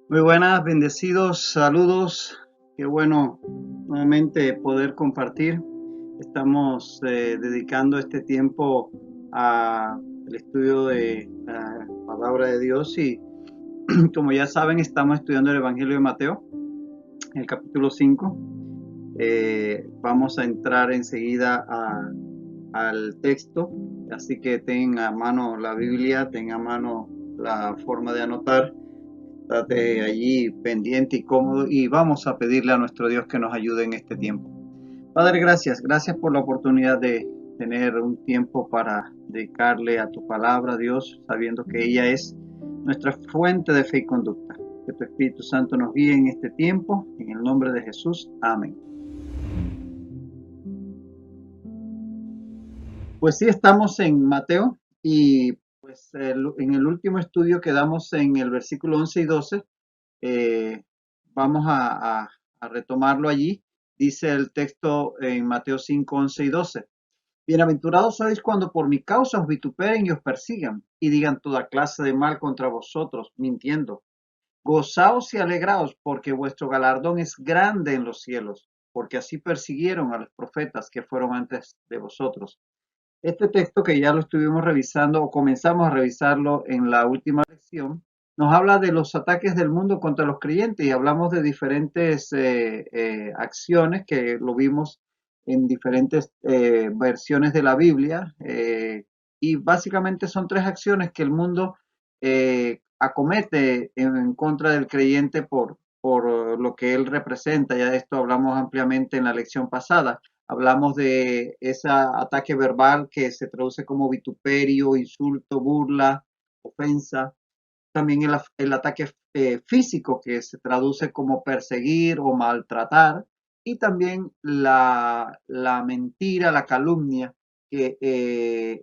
Muy buenas, bendecidos, saludos. Qué bueno nuevamente poder compartir. Estamos dedicando este tiempo al estudio de la palabra de Dios y como ya saben, estamos estudiando el Evangelio de Mateo, el capítulo 5. Vamos a entrar enseguida al texto, así que ten a mano la Biblia, ten a mano la forma de anotar. Estate allí pendiente y cómodo y vamos a pedirle a nuestro Dios que nos ayude en este tiempo. Padre, gracias por la oportunidad de tener un tiempo para dedicarle a tu palabra, Dios, sabiendo que ella es nuestra fuente de fe y conducta. Que tu Espíritu Santo nos guíe en este tiempo, en el nombre de Jesús. Amén. Pues sí, estamos en Mateo y pues en el último estudio quedamos en el versículo 11 y 12. Eh, Vamos a retomarlo allí. Dice el texto en Mateo 5, 11 y 12. Bienaventurados sois cuando por mi causa os vituperen y os persigan y digan toda clase de mal contra vosotros, mintiendo. Gozaos y alegraos, porque vuestro galardón es grande en los cielos, porque así persiguieron a los profetas que fueron antes de vosotros. Este texto que ya lo estuvimos revisando o comenzamos a revisarlo en la última lección, nos habla de los ataques del mundo contra los creyentes y hablamos de diferentes acciones que lo vimos en diferentes versiones de la Biblia y básicamente son tres acciones que el mundo acomete en contra del creyente por lo que él representa. Ya de esto hablamos ampliamente en la lección pasada. Hablamos de ese ataque verbal que se traduce como vituperio, insulto, burla, ofensa. También el ataque físico que se traduce como perseguir o maltratar. Y también la mentira, la calumnia que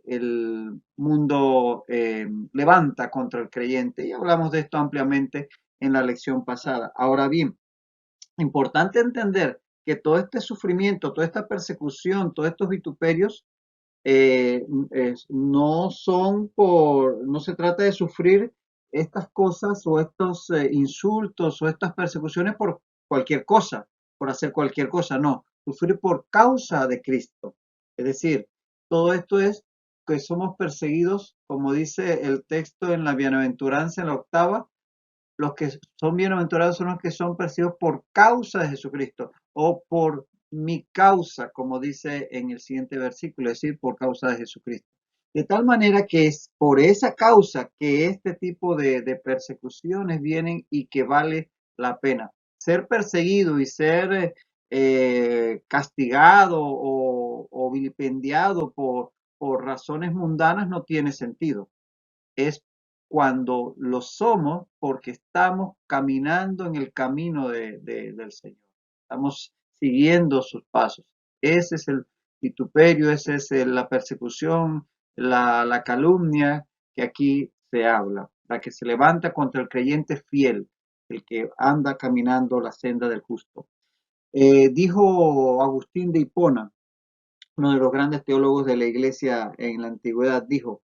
el mundo levanta contra el creyente. Y hablamos de esto ampliamente en la lección pasada. Ahora bien, importante entender que todo este sufrimiento, toda esta persecución, todos estos vituperios, no son no se trata de sufrir estas cosas o estos insultos o estas persecuciones por cualquier cosa, por hacer cualquier cosa, no, sufrir por causa de Cristo. Es decir, todo esto es que somos perseguidos, como dice el texto en la bienaventuranza, en la octava, los que son bienaventurados son los que son perseguidos por causa de Jesucristo o por mi causa, como dice en el siguiente versículo, es decir, por causa de Jesucristo. De tal manera que es por esa causa que este tipo de persecuciones vienen y que vale la pena. Ser perseguido y ser castigado o vilipendiado por razones mundanas no tiene sentido. Es cuando lo somos porque estamos caminando en el camino del Señor. Estamos siguiendo sus pasos. Ese es el vituperio, esa es la persecución, la calumnia que aquí se habla, la que se levanta contra el creyente fiel, el que anda caminando la senda del justo. Dijo Agustín de Hipona, uno de los grandes teólogos de la iglesia en la antigüedad, dijo: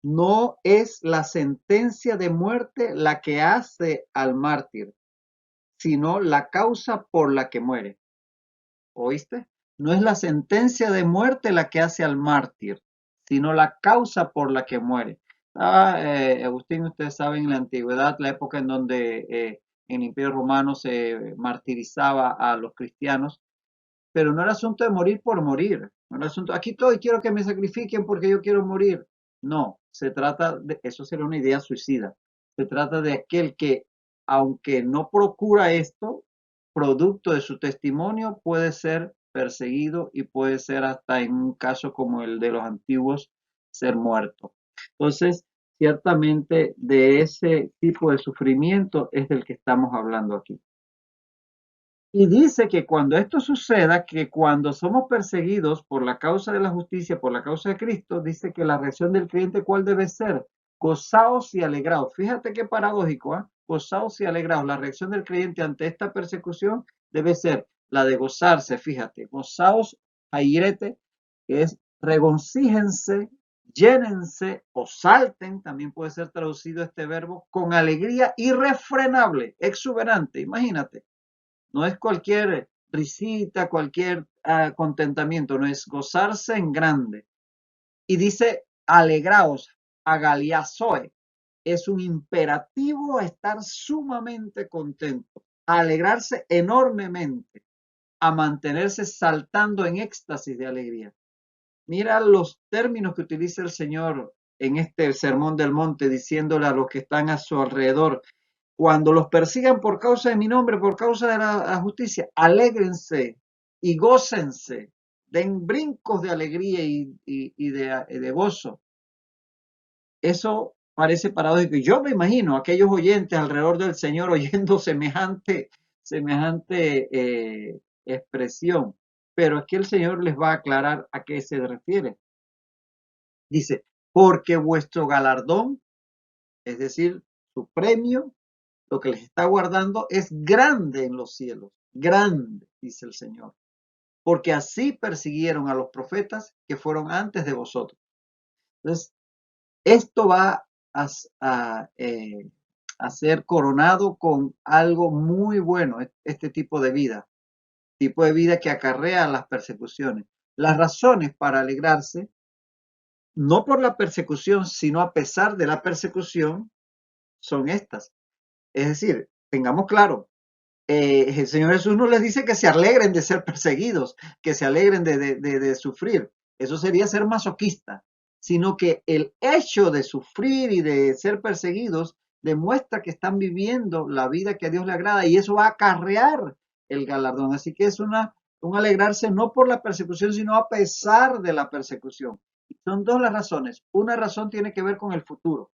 no es la sentencia de muerte la que hace al mártir, sino la causa por la que muere. ¿Oíste? No es la sentencia de muerte la que hace al mártir, sino la causa por la que muere. Agustín, ustedes saben, en la antigüedad, la época en donde en el Imperio Romano se martirizaba a los cristianos, pero no era asunto de morir por morir. No era asunto, aquí estoy, quiero que me sacrifiquen porque yo quiero morir. No, se trata de, eso sería una idea suicida. Se trata de aquel que, aunque no procura esto, producto de su testimonio, puede ser perseguido y puede ser hasta en un caso como el de los antiguos, ser muerto. Entonces, ciertamente de ese tipo de sufrimiento es del que estamos hablando aquí. Y dice que cuando esto suceda, que cuando somos perseguidos por la causa de la justicia, por la causa de Cristo, dice que la reacción del creyente, ¿cuál debe ser? Gozaos y alegraos. Fíjate qué paradójico, ¿eh? Gozaos y alegraos. La reacción del creyente ante esta persecución debe ser la de gozarse, fíjate. Gozaos, airete, que es regocíjense, llénense o salten, también puede ser traducido este verbo, con alegría irrefrenable, exuberante, imagínate. No es cualquier risita, cualquier contentamiento, no es gozarse en grande. Y dice, alegraos, agaliazoe, es un imperativo a estar sumamente contento, a alegrarse enormemente, a mantenerse saltando en éxtasis de alegría. Mira los términos que utiliza el Señor en este sermón del monte, diciéndole a los que están a su alrededor, cuando los persigan por causa de mi nombre, por causa de la justicia, alégrense y gócense, den brincos de alegría y de gozo. Eso parece paradójico. Yo me imagino a aquellos oyentes alrededor del Señor oyendo semejante expresión, pero es que el Señor les va a aclarar a qué se refiere. Dice, porque vuestro galardón, es decir, su premio, lo que les está guardando es grande en los cielos, grande, dice el Señor, porque así persiguieron a los profetas que fueron antes de vosotros. Entonces, esto va a ser coronado con algo muy bueno, este tipo de vida que acarrea las persecuciones. Las razones para alegrarse, no por la persecución, sino a pesar de la persecución, son estas. Es decir, tengamos claro, el Señor Jesús no les dice que se alegren de ser perseguidos, que se alegren de sufrir. Eso sería ser masoquista, sino que el hecho de sufrir y de ser perseguidos demuestra que están viviendo la vida que a Dios le agrada y eso va a acarrear el galardón. Así que es un alegrarse no por la persecución, sino a pesar de la persecución. Son dos las razones. Una razón tiene que ver con el futuro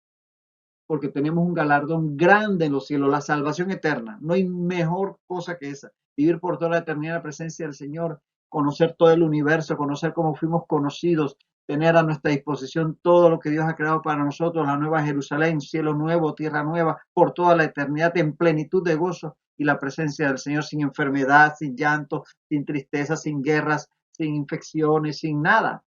porque tenemos un galardón grande en los cielos, la salvación eterna. No hay mejor cosa que esa. Vivir por toda la eternidad en la presencia del Señor, conocer todo el universo, conocer cómo fuimos conocidos, tener a nuestra disposición todo lo que Dios ha creado para nosotros, la nueva Jerusalén, cielo nuevo, tierra nueva, por toda la eternidad en plenitud de gozo y la presencia del Señor sin enfermedad, sin llanto, sin tristeza, sin guerras, sin infecciones, sin nada.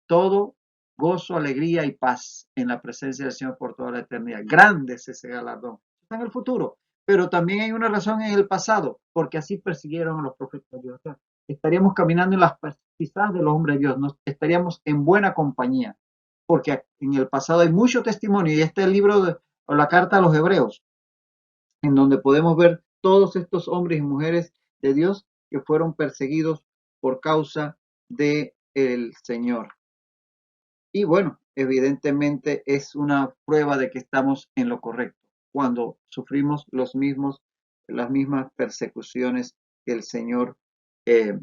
Todo gozo, alegría y paz en la presencia del Señor por toda la eternidad. Grande es ese galardón. Está en el futuro, pero también hay una razón en el pasado, porque así persiguieron a los profetas de Dios. O sea, estaríamos caminando en las pisadas de los hombres de Dios, estaríamos en buena compañía, porque en el pasado hay mucho testimonio, y este es el libro o la carta a los Hebreos, en donde podemos ver todos estos hombres y mujeres de Dios que fueron perseguidos por causa de el Señor. Y bueno, evidentemente es una prueba de que estamos en lo correcto cuando sufrimos las mismas persecuciones que el Señor eh,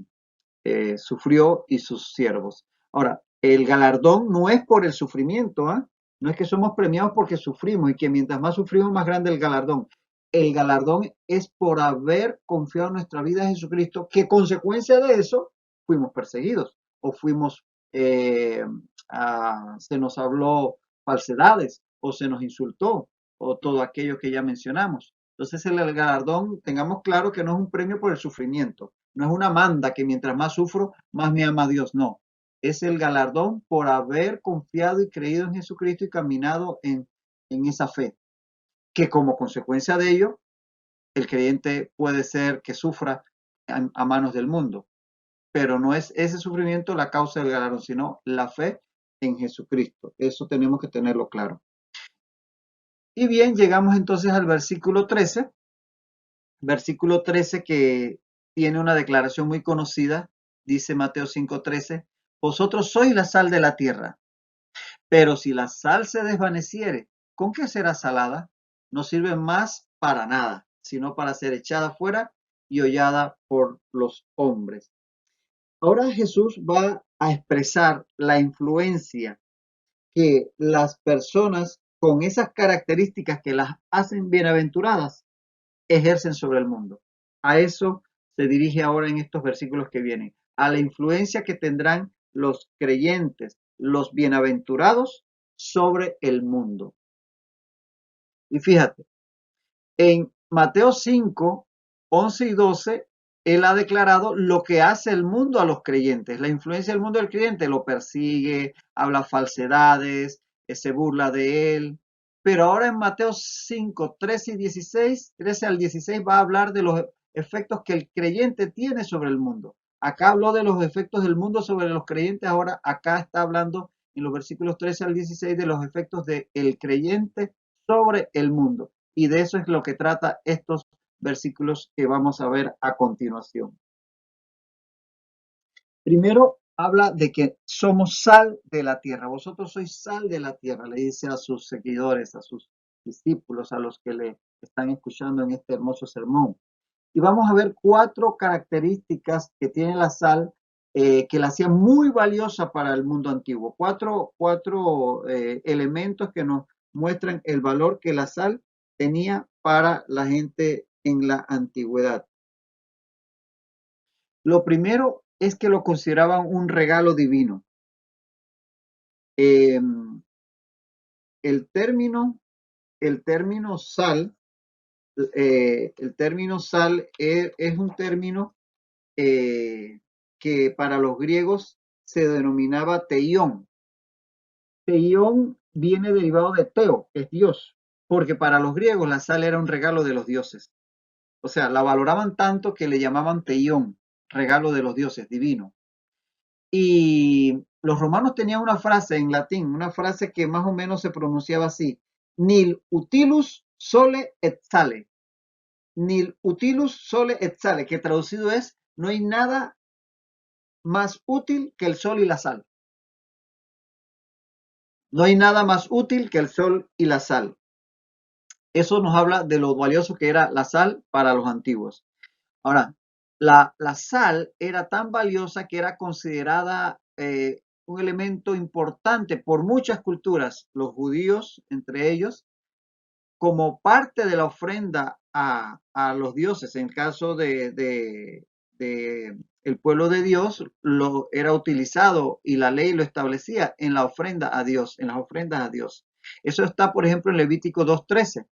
sufrió y sus siervos. Ahora, el galardón no es por el sufrimiento, ¿eh? No es que somos premiados porque sufrimos y que mientras más sufrimos, más grande el galardón. El galardón es por haber confiado nuestra vida en Jesucristo, que consecuencia de eso fuimos perseguidos o fuimos, se nos habló falsedades o se nos insultó o todo aquello que ya mencionamos. Entonces el galardón, tengamos claro que no es un premio por el sufrimiento, no es una manda que mientras más sufro, más me ama Dios, no. Es el galardón por haber confiado y creído en Jesucristo y caminado en esa fe, que como consecuencia de ello, el creyente puede ser que sufra a manos del mundo, pero no es ese sufrimiento la causa del galardón, sino la fe en Jesucristo. Eso tenemos que tenerlo claro. Y bien, llegamos entonces al versículo 13 que tiene una declaración muy conocida, dice Mateo 5:13, vosotros sois la sal de la tierra, pero si la sal se desvaneciere, ¿con qué será salada? No sirve más para nada, sino para ser echada fuera y hollada por los hombres. Ahora Jesús va a expresar la influencia que las personas con esas características que las hacen bienaventuradas ejercen sobre el mundo. A eso se dirige ahora en estos versículos que vienen, a la influencia que tendrán los creyentes, los bienaventurados sobre el mundo. Y fíjate, en Mateo 5, 11 y 12 él ha declarado lo que hace el mundo a los creyentes. La influencia del mundo del creyente lo persigue, habla falsedades, se burla de él. Pero ahora en Mateo 5, 13 y 16, 13 al 16 va a hablar de los efectos que el creyente tiene sobre el mundo. Acá habló de los efectos del mundo sobre los creyentes, ahora acá está hablando en los versículos 13 al 16 de los efectos del creyente sobre el mundo. Y de eso es lo que trata estos versículos que vamos a ver a continuación. Primero habla de que somos sal de la tierra. Vosotros sois sal de la tierra, le dice a sus seguidores, a sus discípulos, a los que le están escuchando en este hermoso sermón. Y vamos a ver 4 características que tiene la sal que la hacían muy valiosa para el mundo antiguo. Cuatro elementos que nos muestran el valor que la sal tenía para la gente en la antigüedad. Lo primero es que lo consideraban un regalo divino. Eh, el término, el término sal, el término sal es un término que para los griegos se denominaba teión. Teión viene derivado de teo, que es Dios, porque para los griegos la sal era un regalo de los dioses. O sea, la valoraban tanto que le llamaban teión, regalo de los dioses, divino. Y los romanos tenían una frase en latín, una frase que más o menos se pronunciaba así: nil utilus sole et sale. Nil utilus sole et sale, que traducido es: no hay nada más útil que el sol y la sal. No hay nada más útil que el sol y la sal. Eso nos habla de lo valioso que era la sal para los antiguos. Ahora, la sal era tan valiosa que era considerada un elemento importante por muchas culturas, los judíos entre ellos, como parte de la ofrenda a los dioses. En el caso de el pueblo de Dios, lo era utilizado y la ley lo establecía en la ofrenda a Dios, en las ofrendas a Dios. Eso está, por ejemplo, en Levítico 2.13.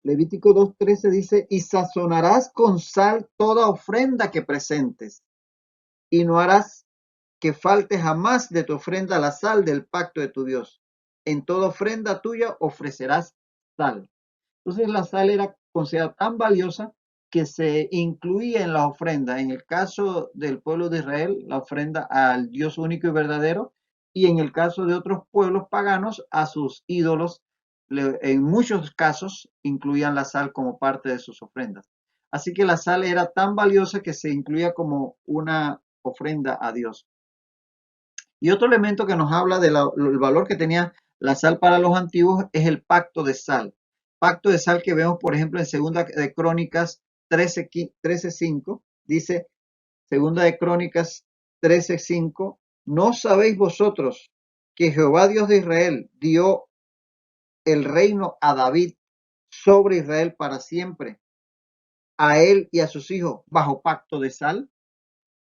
Levítico 2.13 dice: y sazonarás con sal toda ofrenda que presentes, y no harás que falte jamás de tu ofrenda la sal del pacto de tu Dios. En toda ofrenda tuya ofrecerás sal. Entonces la sal era considerada tan valiosa que se incluía en la ofrenda. En el caso del pueblo de Israel, la ofrenda al Dios único y verdadero, y en el caso de otros pueblos paganos, a sus ídolos. En muchos casos incluían la sal como parte de sus ofrendas. Así que la sal era tan valiosa que se incluía como una ofrenda a Dios. Y otro elemento que nos habla del valor que tenía la sal para los antiguos es el pacto de sal. Pacto de sal que vemos, por ejemplo, en Segunda de Crónicas 13:5. Dice, Segunda de Crónicas 13:5: ¿no sabéis vosotros que Jehová Dios de Israel dio el reino a David sobre Israel para siempre, a él y a sus hijos, bajo pacto de sal?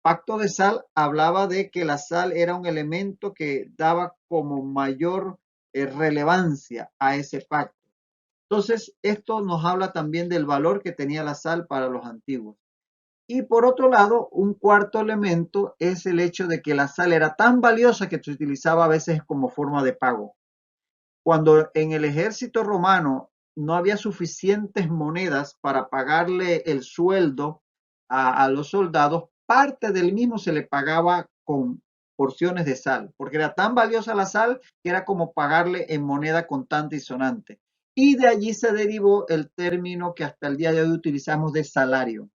Pacto de sal hablaba de que la sal era un elemento que daba como mayor relevancia a ese pacto. Entonces, esto nos habla también del valor que tenía la sal para los antiguos. Y por otro lado, un cuarto elemento es el hecho de que la sal era tan valiosa que se utilizaba a veces como forma de pago. Cuando en el ejército romano no había suficientes monedas para pagarle el sueldo a los soldados, parte del mismo se le pagaba con porciones de sal, porque era tan valiosa la sal que era como pagarle en moneda contante y sonante. Y de allí se derivó el término que hasta el día de hoy utilizamos de salario.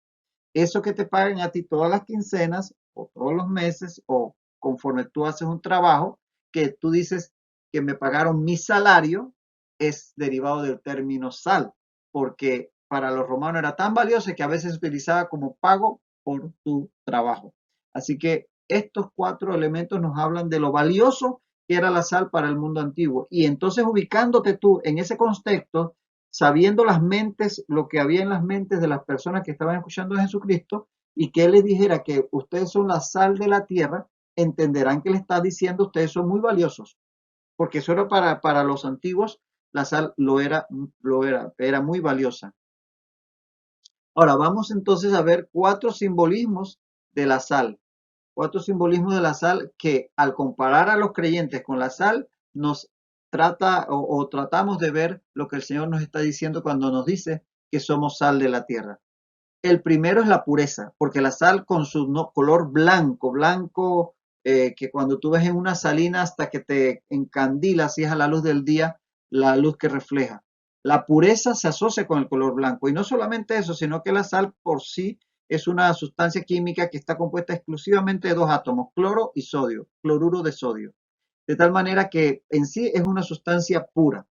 Eso que te pagan a ti todas las quincenas o todos los meses o conforme tú haces un trabajo, que tú dices que me pagaron mi salario, es derivado del término sal, porque para los romanos era tan valioso que a veces se utilizaba como pago por tu trabajo. Así que estos 4 elementos nos hablan de lo valioso que era la sal para el mundo antiguo. Y entonces, ubicándote tú en ese contexto, sabiendo las mentes, lo que había en las mentes de las personas que estaban escuchando a Jesucristo, y que Él les dijera que ustedes son la sal de la tierra, entenderán que le está diciendo: ustedes son muy valiosos, porque eso era para los antiguos, la sal era muy valiosa. Ahora vamos entonces a ver cuatro simbolismos de la sal. Cuatro simbolismos de la sal que al comparar a los creyentes con la sal nos trata o tratamos de ver lo que el Señor nos está diciendo cuando nos dice que somos sal de la tierra. El primero es la pureza, porque la sal con su color blanco, blanco, que cuando tú ves en una salina hasta que te encandila, si es a la luz del día, la luz que refleja. La pureza se asocia con el color blanco. Y no solamente eso, sino que la sal por sí es una sustancia química que está compuesta exclusivamente de dos átomos, cloro y sodio, cloruro de sodio. De tal manera que en sí es una sustancia pura,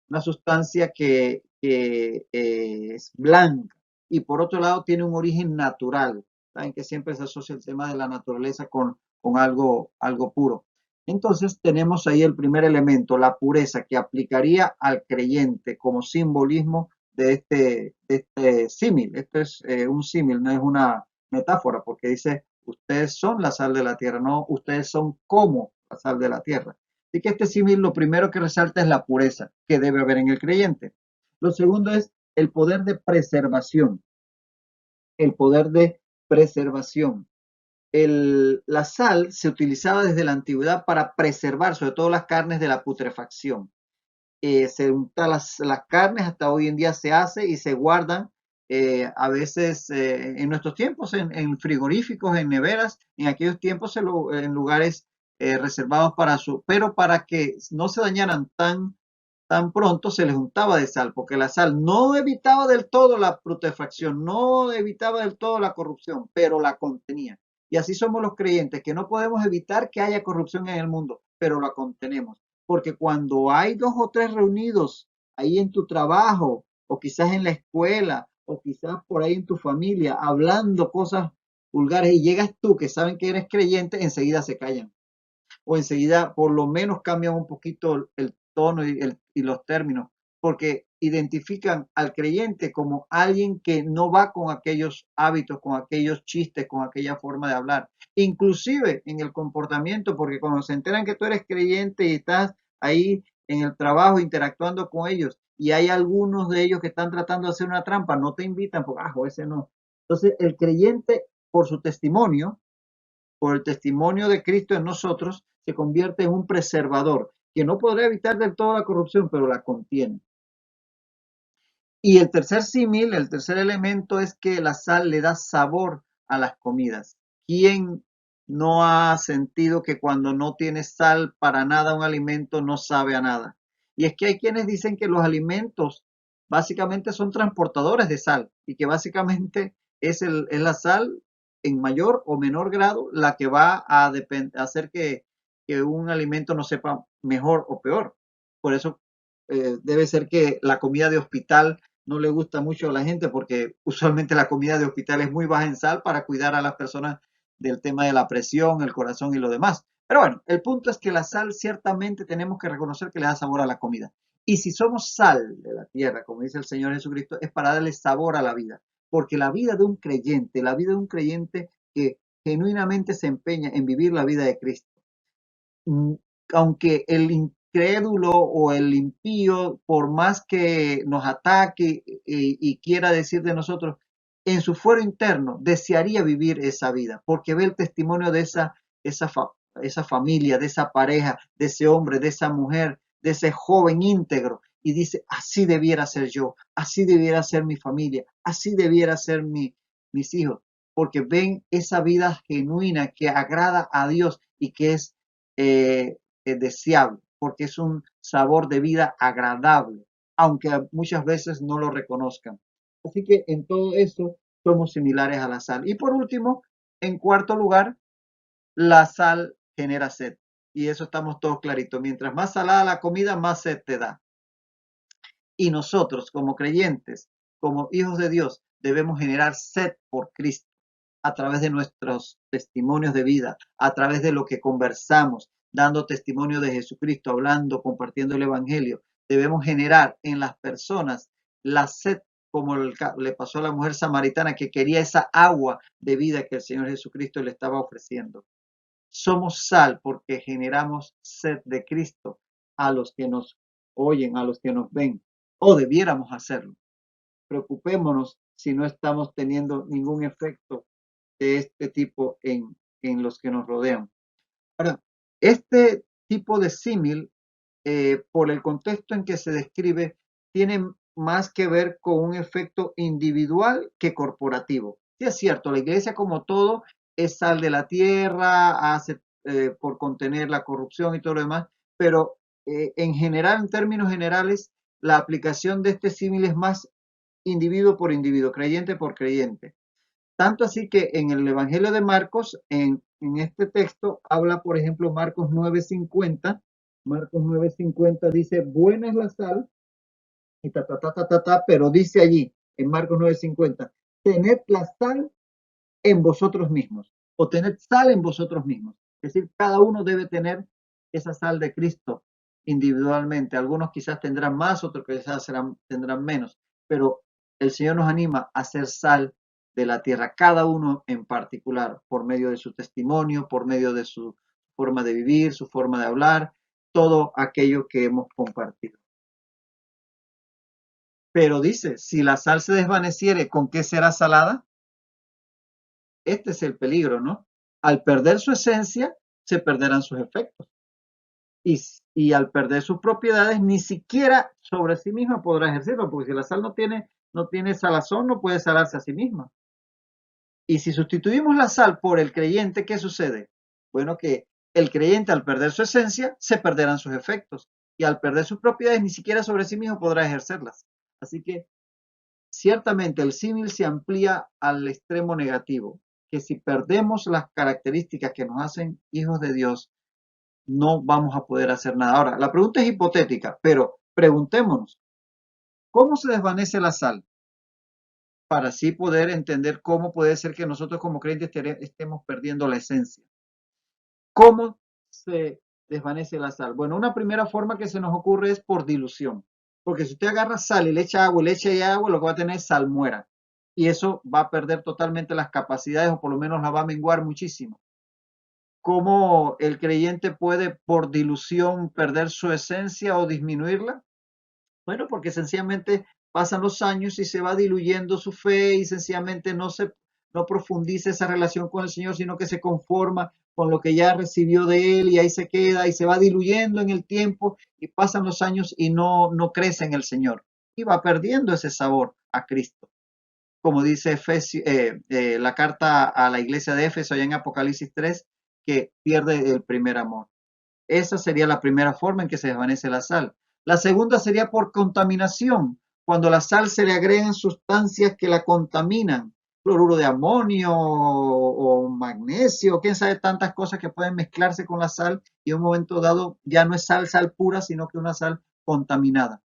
una sustancia que es blanca y por otro lado tiene un origen natural. Saben que siempre se asocia el tema de la naturaleza con algo puro. Entonces tenemos ahí el primer elemento, la pureza, que aplicaría al creyente como simbolismo de este símil. Esto es un símil, no es una metáfora, porque dice, ustedes son la sal de la tierra, no, ustedes son como la sal de la tierra. Así que este símil lo primero que resalta es la pureza que debe haber en el creyente. Lo segundo es el poder de preservación. El poder de preservación. La sal se utilizaba desde la antigüedad para preservar sobre todo las carnes de la putrefacción. Se unta las carnes, hasta hoy en día se hace y se guardan a veces en nuestros tiempos en frigoríficos, en neveras, en aquellos tiempos en lugares reservados pero para que no se dañaran tan pronto se les untaba de sal, porque la sal no evitaba del todo la putrefacción, no evitaba del todo la corrupción, pero la contenía. Y así somos los creyentes, que no podemos evitar que haya corrupción en el mundo, pero la contenemos. Porque cuando hay dos o tres reunidos ahí en tu trabajo, o quizás en la escuela, o quizás por ahí en tu familia, hablando cosas vulgares, y llegas tú que saben que eres creyente, enseguida se callan o enseguida por lo menos cambian un poquito el tono y los términos, porque identifican al creyente como alguien que no va con aquellos hábitos, con aquellos chistes, con aquella forma de hablar, inclusive en el comportamiento, porque cuando se enteran que tú eres creyente y estás ahí en el trabajo interactuando con ellos y hay algunos de ellos que están tratando de hacer una trampa, no te invitan porque, ese no. Entonces, el creyente, por su testimonio, por el testimonio de Cristo en nosotros, se convierte en un preservador que no podrá evitar del todo la corrupción, pero la contiene. Y el tercer símil, el tercer elemento es que la sal le da sabor a las comidas. ¿Quién no ha sentido que cuando no tiene sal para nada un alimento no sabe a nada? Y es que hay quienes dicen que los alimentos básicamente son transportadores de sal y que básicamente es la sal en mayor o menor grado la que va a hacer que un alimento no sepa mejor o peor. Por eso debe ser que la comida de hospital no le gusta mucho a la gente porque usualmente la comida de hospital es muy baja en sal para cuidar a las personas del tema de la presión, el corazón y lo demás. Pero bueno, el punto es que la sal ciertamente tenemos que reconocer que le da sabor a la comida. Y si somos sal de la tierra, como dice el Señor Jesucristo, es para darle sabor a la vida. Porque la vida de un creyente, la vida de un creyente que genuinamente se empeña en vivir la vida de Cristo, mm, aunque el incrédulo o el impío, por más que nos ataque y quiera decir de nosotros, en su fuero interno desearía vivir esa vida, porque ve el testimonio de esa, esa familia, de esa pareja, de ese hombre, de esa mujer, de ese joven íntegro, y dice, así debiera ser yo, así debiera ser mi familia, así debiera ser mis hijos, porque ven esa vida genuina que agrada a Dios y que es deseable, porque es un sabor de vida agradable, aunque muchas veces no lo reconozcan. Así que en todo esto somos similares a la sal. Y por último, en cuarto lugar, la sal genera sed. Y eso estamos todos claritos. Mientras más salada la comida, más sed te da. Y nosotros, como creyentes, como hijos de Dios, debemos generar sed por Cristo a través de nuestros testimonios de vida, a través de lo que conversamos, dando testimonio de Jesucristo, hablando, compartiendo el Evangelio. Debemos generar en las personas la sed, como le pasó a la mujer samaritana que quería esa agua de vida que el Señor Jesucristo le estaba ofreciendo. Somos sal porque generamos sed de Cristo a los que nos oyen, a los que nos ven, o debiéramos hacerlo. Preocupémonos si no estamos teniendo ningún efecto de este tipo en los que nos rodean. Ahora, este tipo de símil, por el contexto en que se describe, tiene más que ver con un efecto individual que corporativo. Sí es cierto, la iglesia como todo es sal de la tierra, hace por contener la corrupción y todo lo demás, pero en general, en términos generales, la aplicación de este símil es más individuo por individuo, creyente por creyente. Tanto así que en el Evangelio de Marcos, en este texto, habla, por ejemplo, Marcos 9:50 dice, buena es la sal, y pero dice allí, en Marcos 9:50, tened la sal en vosotros mismos, o tened sal en vosotros mismos. Es decir, cada uno debe tener esa sal de Cristo individualmente. Algunos quizás tendrán más, otros quizás tendrán menos, pero el Señor nos anima a ser sal de la tierra, cada uno en particular, por medio de su testimonio, por medio de su forma de vivir, su forma de hablar, todo aquello que hemos compartido. Pero dice, si la sal se desvaneciere, ¿con qué será salada? Este es el peligro, ¿no? Al perder su esencia, se perderán sus efectos. Y al perder sus propiedades, ni siquiera sobre sí misma podrá ejercerlo, porque si la sal no tiene salazón, no puede salarse a sí misma. Y si sustituimos la sal por el creyente, ¿qué sucede? Bueno, que el creyente al perder su esencia, se perderán sus efectos. Y al perder sus propiedades, ni siquiera sobre sí mismo podrá ejercerlas. Así que ciertamente el símil se amplía al extremo negativo, que si perdemos las características que nos hacen hijos de Dios, no vamos a poder hacer nada. Ahora, la pregunta es hipotética, pero preguntémonos, ¿cómo se desvanece la sal? Para así poder entender cómo puede ser que nosotros como creyentes estemos perdiendo la esencia. ¿Cómo se desvanece la sal? Bueno, una primera forma que se nos ocurre es por dilución. Porque si usted agarra sal y le echa agua y le echa agua, lo que va a tener es salmuera. Y eso va a perder totalmente las capacidades o por lo menos la va a menguar muchísimo. ¿Cómo el creyente puede por dilución perder su esencia o disminuirla? Bueno, porque sencillamente pasan los años y se va diluyendo su fe y sencillamente no profundiza esa relación con el Señor, sino que se conforma con lo que ya recibió de Él y ahí se queda y se va diluyendo en el tiempo y pasan los años y no crece en el Señor y va perdiendo ese sabor a Cristo. Como dice la carta a la iglesia de Éfeso allá en Apocalipsis 3, que pierde el primer amor. Esa sería la primera forma en que se desvanece la sal. La segunda sería por contaminación, cuando a la sal se le agregan sustancias que la contaminan, cloruro de amonio o magnesio, quién sabe tantas cosas que pueden mezclarse con la sal y en un momento dado ya no es sal pura, sino que una sal contaminada.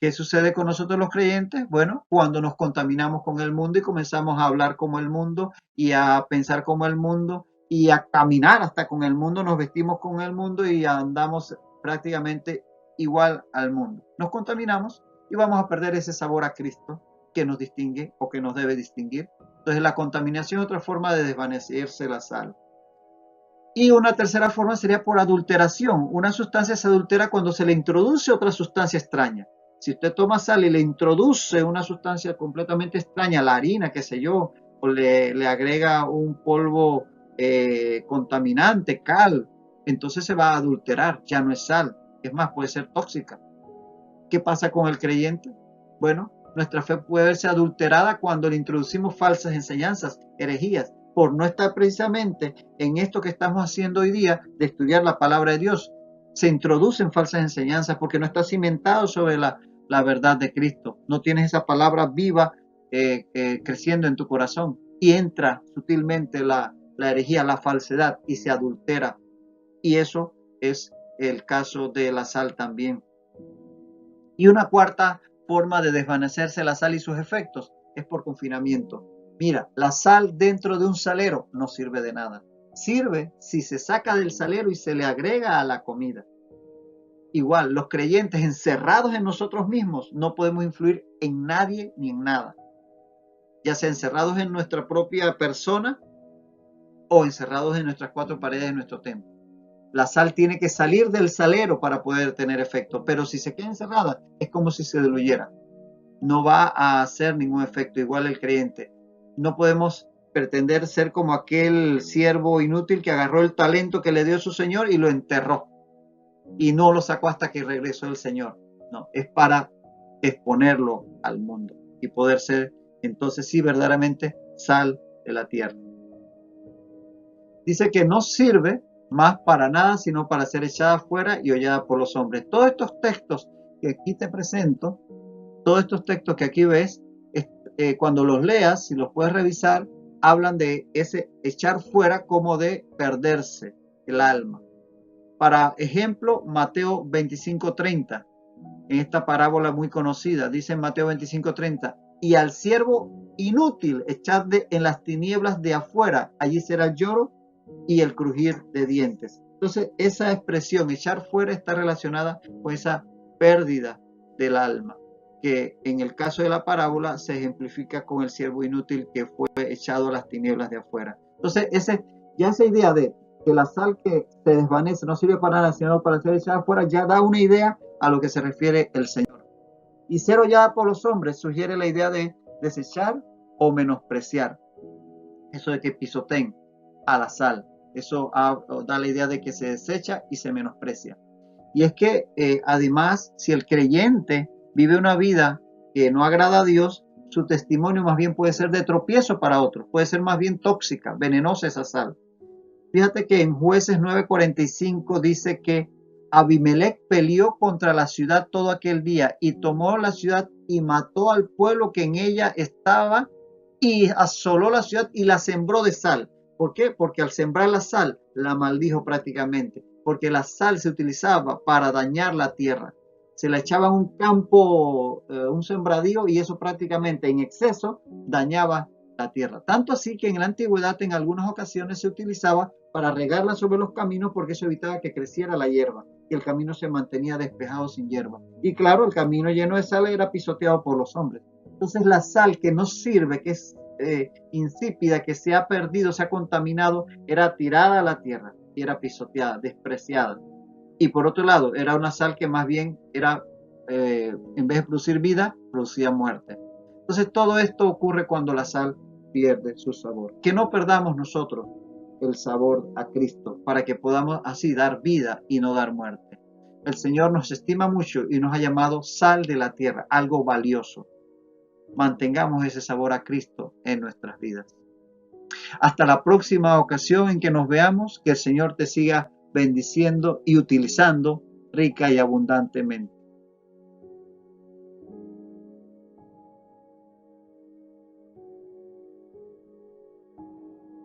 ¿Qué sucede con nosotros los creyentes? Bueno, cuando nos contaminamos con el mundo y comenzamos a hablar como el mundo y a pensar como el mundo y a caminar hasta con el mundo, nos vestimos con el mundo y andamos prácticamente igual al mundo. Nos contaminamos y vamos a perder ese sabor a Cristo que nos distingue o que nos debe distinguir. Entonces la contaminación es otra forma de desvanecerse la sal. Y una tercera forma sería por adulteración. Una sustancia se adultera cuando se le introduce otra sustancia extraña. Si usted toma sal y le introduce una sustancia completamente extraña, la harina, qué sé yo, o le agrega un polvo contaminante, cal, entonces se va a adulterar, ya no es sal. Es más, puede ser tóxica. ¿Qué pasa con el creyente? Bueno, nuestra fe puede verse adulterada cuando le introducimos falsas enseñanzas, herejías, por no estar precisamente en esto que estamos haciendo hoy día de estudiar la palabra de Dios. Se introducen falsas enseñanzas porque no está cimentado sobre la verdad de Cristo. No tienes esa palabra viva creciendo en tu corazón y entra sutilmente la herejía, la falsedad y se adultera. Y eso es el caso de la sal también. Y una cuarta forma de desvanecerse la sal y sus efectos es por confinamiento. Mira, la sal dentro de un salero no sirve de nada. Sirve si se saca del salero y se le agrega a la comida. Igual, los creyentes encerrados en nosotros mismos no podemos influir en nadie ni en nada. Ya sea encerrados en nuestra propia persona o encerrados en nuestras cuatro paredes de nuestro templo. La sal tiene que salir del salero para poder tener efecto, pero si se queda encerrada es como si se diluyera. no va a hacer ningún efecto. Igual el creyente. No podemos pretender ser como aquel siervo inútil que agarró el talento que le dio su Señor y lo enterró y no lo sacó hasta que regresó el Señor. No, es para exponerlo al mundo y poder ser entonces sí verdaderamente sal de la tierra. Dice que no sirve más para nada sino para ser echada fuera y hollada por los hombres. Todos estos textos que aquí te presento, todos estos textos que aquí ves, cuando los leas, si los puedes revisar, hablan de ese echar fuera como de perderse el alma. Para ejemplo, Mateo 25:30, en esta parábola muy conocida, dice en Mateo 25:30, y al siervo inútil echadle en las tinieblas de afuera, allí será el lloro y el crujir de dientes. Entonces, esa expresión, echar fuera, está relacionada con esa pérdida del alma, que en el caso de la parábola se ejemplifica con el siervo inútil que fue echado a las tinieblas de afuera. Entonces, esa idea de que la sal que se desvanece no sirve para nada, sino para ser echada afuera, ya da una idea a lo que se refiere el Señor. Y ser hollada por los hombres sugiere la idea de desechar o menospreciar. Eso de que pisoteen a la sal. Eso da la idea de que se desecha y se menosprecia. Y es que además, si el creyente vive una vida que no agrada a Dios, su testimonio más bien puede ser de tropiezo para otros, puede ser más bien tóxica, venenosa esa sal. Fíjate que en Jueces 9:45 dice que Abimelech peleó contra la ciudad todo aquel día y tomó la ciudad y mató al pueblo que en ella estaba y asoló la ciudad y la sembró de sal. ¿Por qué? Porque al sembrar la sal la maldijo prácticamente, porque la sal se utilizaba para dañar la tierra. Se la echaba en un campo, un sembradío, y eso prácticamente en exceso dañaba la tierra. Tanto así que en la antigüedad en algunas ocasiones se utilizaba para regarla sobre los caminos porque eso evitaba que creciera la hierba y el camino se mantenía despejado sin hierba. Y claro, el camino lleno de sal era pisoteado por los hombres. Entonces la sal que no sirve, que es insípida, que se ha perdido, se ha contaminado, era tirada a la tierra y era pisoteada, despreciada. Y por otro lado, era una sal que más bien era, en vez de producir vida, producía muerte. Entonces todo esto ocurre cuando la sal pierde su sabor. Que no perdamos nosotros el sabor a Cristo para que podamos así dar vida y no dar muerte. El Señor nos estima mucho y nos ha llamado sal de la tierra, algo valioso. Mantengamos ese sabor a Cristo en nuestras vidas. Hasta la próxima ocasión en que nos veamos, que el Señor te siga bendiciendo y utilizando rica y abundantemente.